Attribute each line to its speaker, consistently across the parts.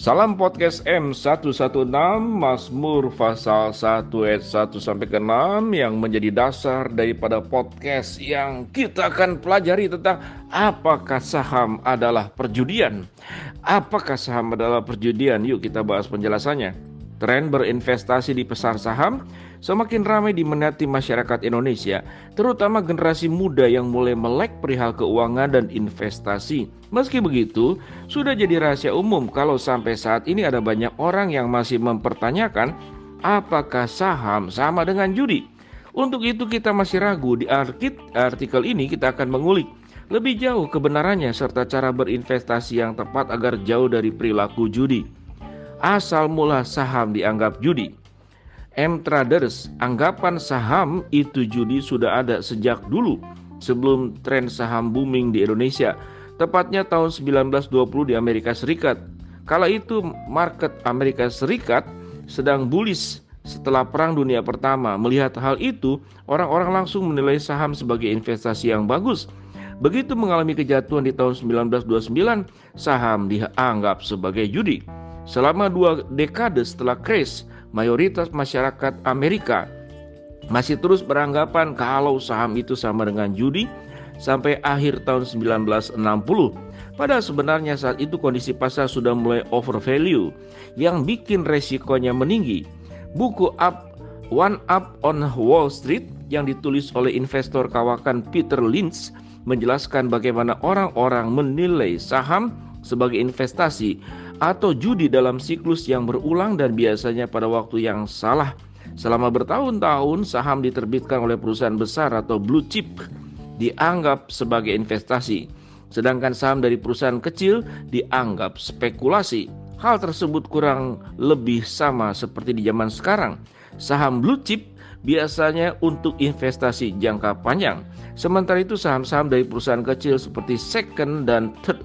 Speaker 1: Salam podcast M116 Mazmur pasal 1 ayat 1 sampai ke 6 yang menjadi dasar daripada podcast yang kita akan pelajari tentang apakah saham adalah perjudian. Apakah saham adalah perjudian? Yuk kita bahas penjelasannya. Tren berinvestasi di pasar saham semakin ramai diminati masyarakat Indonesia, terutama generasi muda yang mulai melek perihal keuangan dan investasi. Meski begitu, sudah jadi rahasia umum kalau sampai saat ini ada banyak orang yang masih mempertanyakan apakah saham sama dengan judi. Untuk itu kita masih ragu. Di artikel ini kita akan mengulik lebih jauh kebenarannya serta cara berinvestasi yang tepat agar jauh dari perilaku judi. Asal mula saham dianggap judi. M-Traders, anggapan saham itu judi sudah ada sejak dulu sebelum tren saham booming di Indonesia, tepatnya tahun 1920 di Amerika Serikat. Kala itu market Amerika Serikat sedang bullish setelah Perang Dunia Pertama. Melihat hal itu, orang-orang langsung menilai saham sebagai investasi yang bagus. Begitu mengalami kejatuhan di tahun 1929, saham dianggap sebagai judi. Selama 2 dekade setelah crash, mayoritas masyarakat Amerika masih terus beranggapan kalau saham itu sama dengan judi sampai akhir tahun 1960. Padahal sebenarnya saat itu kondisi pasar sudah mulai overvalue yang bikin resikonya meninggi. Buku One Up on Wall Street yang ditulis oleh investor kawakan Peter Lynch menjelaskan bagaimana orang-orang menilai saham sebagai investasi atau judi dalam siklus yang berulang dan biasanya pada waktu yang salah. Selama bertahun-tahun saham diterbitkan oleh perusahaan besar atau blue chip dianggap sebagai investasi, sedangkan saham dari perusahaan kecil dianggap spekulasi. Hal tersebut kurang lebih sama seperti di zaman sekarang. Saham blue chip biasanya untuk investasi jangka panjang, sementara itu saham-saham dari perusahaan kecil seperti second dan third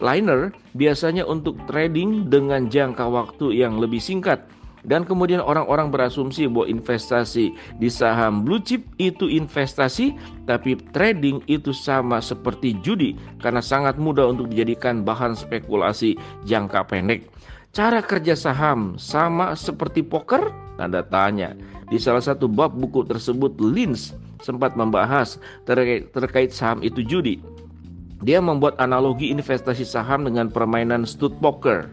Speaker 1: liner biasanya untuk trading dengan jangka waktu yang lebih singkat. Dan kemudian orang-orang berasumsi bahwa investasi di saham blue chip itu investasi, tapi trading itu sama seperti judi karena sangat mudah untuk dijadikan bahan spekulasi jangka pendek. Cara kerja saham sama seperti poker? Tanda tanya. Di salah satu bab buku tersebut, Lynch sempat membahas terkait saham itu judi. Dia membuat analogi investasi saham dengan permainan stud poker.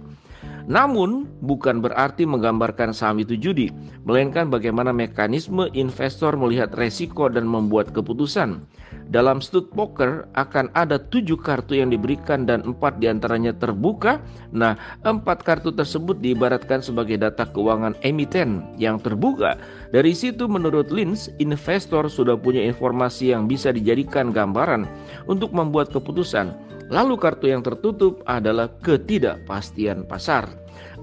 Speaker 1: Namun bukan berarti menggambarkan saham itu judi, melainkan bagaimana mekanisme investor melihat resiko dan membuat keputusan. Dalam stud poker akan ada 7 kartu yang diberikan dan 4 diantaranya terbuka. Nah, 4 kartu tersebut diibaratkan sebagai data keuangan emiten yang terbuka. Dari situ menurut Lynch, investor sudah punya informasi yang bisa dijadikan gambaran untuk membuat keputusan. Lalu kartu yang tertutup adalah ketidakpastian pasar.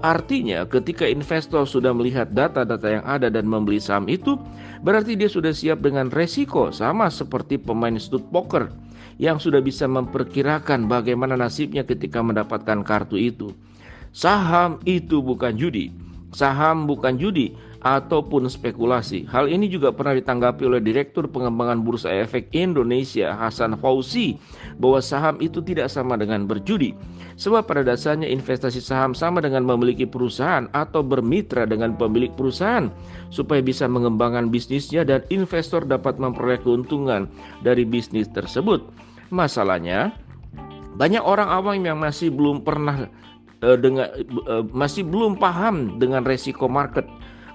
Speaker 1: Artinya ketika investor sudah melihat data-data yang ada dan membeli saham itu, berarti dia sudah siap dengan resiko, sama seperti pemain stud poker yang sudah bisa memperkirakan bagaimana nasibnya ketika mendapatkan kartu itu. Saham itu bukan judi. Saham bukan judi ataupun spekulasi. Hal ini juga pernah ditanggapi oleh Direktur Pengembangan Bursa Efek Indonesia Hasan Fauzi bahwa saham itu tidak sama dengan berjudi. Sebab pada dasarnya investasi saham sama dengan memiliki perusahaan atau bermitra dengan pemilik perusahaan supaya bisa mengembangkan bisnisnya dan investor dapat memperoleh keuntungan dari bisnis tersebut. Masalahnya, banyak orang awam yang masih belum paham dengan resiko market.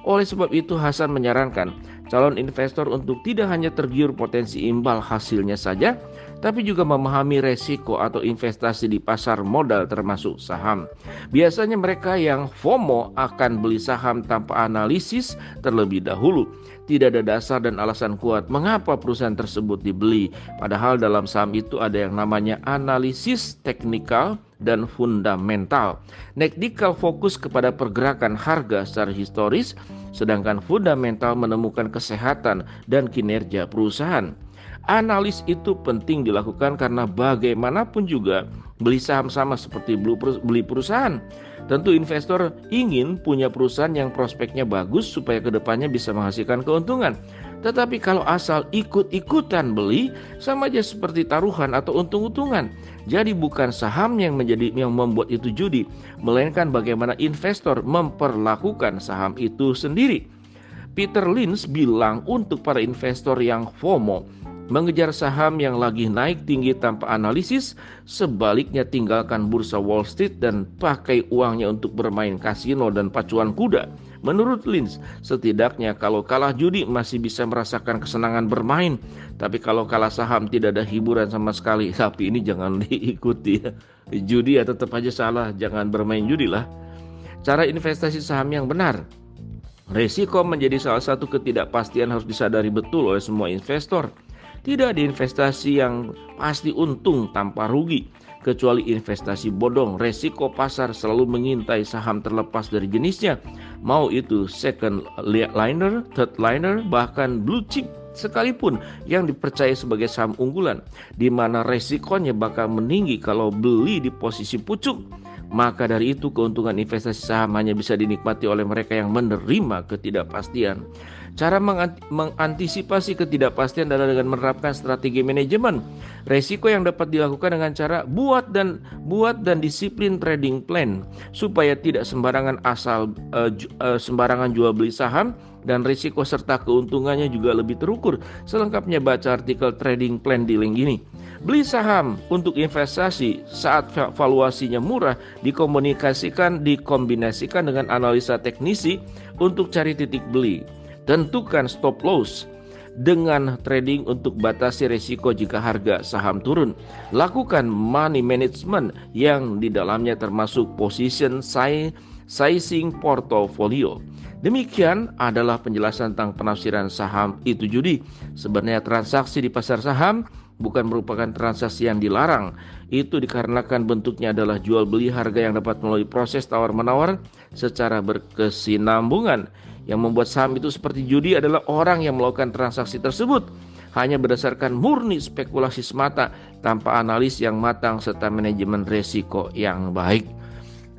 Speaker 1: Oleh sebab itu Hasan menyarankan calon investor untuk tidak hanya tergiur potensi imbal hasilnya saja, tapi juga memahami resiko atau investasi di pasar modal termasuk saham. Biasanya mereka yang FOMO akan beli saham tanpa analisis terlebih dahulu. Tidak ada dasar dan alasan kuat mengapa perusahaan tersebut dibeli. Padahal dalam saham itu ada yang namanya analisis teknikal dan fundamental. Teknikal fokus kepada pergerakan harga secara historis, sedangkan fundamental menemukan kesehatan dan kinerja perusahaan. Analis itu penting dilakukan karena bagaimanapun juga beli saham sama seperti beli perusahaan. Tentu investor ingin punya perusahaan yang prospeknya bagus supaya kedepannya bisa menghasilkan keuntungan. Tetapi kalau asal ikut-ikutan beli, sama aja seperti taruhan atau untung-untungan. Jadi bukan saham yang membuat itu judi, melainkan bagaimana investor memperlakukan saham itu sendiri. Peter Lynch bilang untuk para investor yang FOMO, mengejar saham yang lagi naik tinggi tanpa analisis, sebaliknya tinggalkan bursa Wall Street dan pakai uangnya untuk bermain kasino dan pacuan kuda. Menurut Lynch, setidaknya kalau kalah judi masih bisa merasakan kesenangan bermain. Tapi kalau kalah saham tidak ada hiburan sama sekali. Tapi ini jangan diikuti ya. Judi ya tetap aja salah, jangan bermain judi lah. Cara investasi saham yang benar. Resiko menjadi salah satu ketidakpastian harus disadari betul oleh semua investor. Tidak ada investasi yang pasti untung tanpa rugi. Kecuali investasi bodong, resiko pasar selalu mengintai saham terlepas dari jenisnya. Mau itu second liner, third liner, bahkan blue chip sekalipun yang dipercaya sebagai saham unggulan, di mana resikonya bakal meninggi kalau beli di posisi pucuk. Maka dari itu keuntungan investasi saham hanya bisa dinikmati oleh mereka yang menerima ketidakpastian. Cara mengantisipasi ketidakpastian adalah dengan menerapkan strategi manajemen resiko yang dapat dilakukan dengan cara buat dan disiplin trading plan supaya tidak sembarangan sembarangan jual beli saham, dan risiko serta keuntungannya juga lebih terukur. Selengkapnya baca artikel trading plan di link ini. Beli saham untuk investasi saat valuasinya murah dikombinasikan dengan analisa teknisi untuk cari titik beli. Tentukan stop loss dengan trading untuk batasi risiko jika harga saham turun. Lakukan money management yang di dalamnya termasuk position sizing portfolio. Demikian adalah penjelasan tentang penafsiran saham itu judi. Sebenarnya transaksi di pasar saham bukan merupakan transaksi yang dilarang. Itu dikarenakan bentuknya adalah jual beli harga yang dapat melalui proses tawar-menawar secara berkesinambungan. Yang membuat saham itu seperti judi adalah orang yang melakukan transaksi tersebut hanya berdasarkan murni spekulasi semata tanpa analis yang matang serta manajemen resiko yang baik.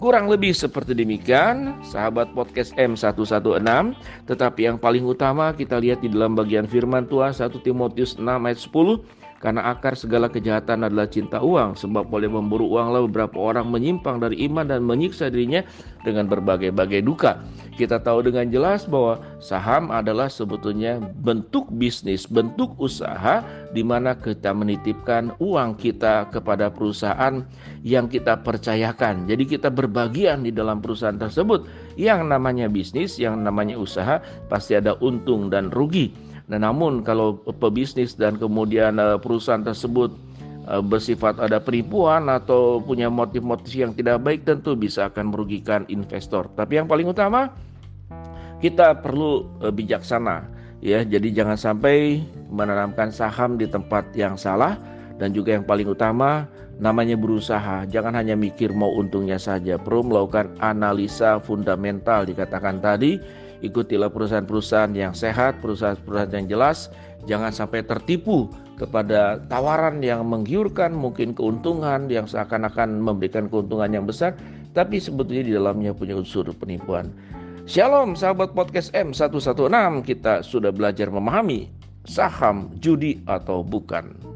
Speaker 1: Kurang lebih seperti demikian, sahabat podcast M116. Tetapi yang paling utama kita lihat di dalam bagian firman Tuhan 1 Timotius 6 ayat 10. Karena akar segala kejahatan adalah cinta uang, sebab oleh memburu uanglah beberapa orang menyimpang dari iman dan menyiksa dirinya dengan berbagai-bagai duka. Kita tahu dengan jelas bahwa saham adalah sebetulnya bentuk bisnis, bentuk usaha di mana kita menitipkan uang kita kepada perusahaan yang kita percayakan. Jadi kita berbagian di dalam perusahaan tersebut. Yang namanya bisnis, yang namanya usaha pasti ada untung dan rugi. Nah, namun kalau pebisnis dan kemudian perusahaan tersebut bersifat ada penipuan atau punya motif-motif yang tidak baik, tentu bisa akan merugikan investor. Tapi yang paling utama kita perlu bijaksana ya. Jadi jangan sampai menanamkan saham di tempat yang salah, dan juga yang paling utama namanya berusaha. Jangan hanya mikir mau untungnya saja, perlu melakukan analisa fundamental. Dikatakan tadi, ikutilah perusahaan-perusahaan yang sehat, perusahaan-perusahaan yang jelas. Jangan sampai tertipu kepada tawaran yang menggiurkan, mungkin keuntungan yang seakan-akan memberikan keuntungan yang besar, tapi sebetulnya di dalamnya punya unsur penipuan. Shalom sahabat podcast M116, kita sudah belajar memahami saham judi atau bukan.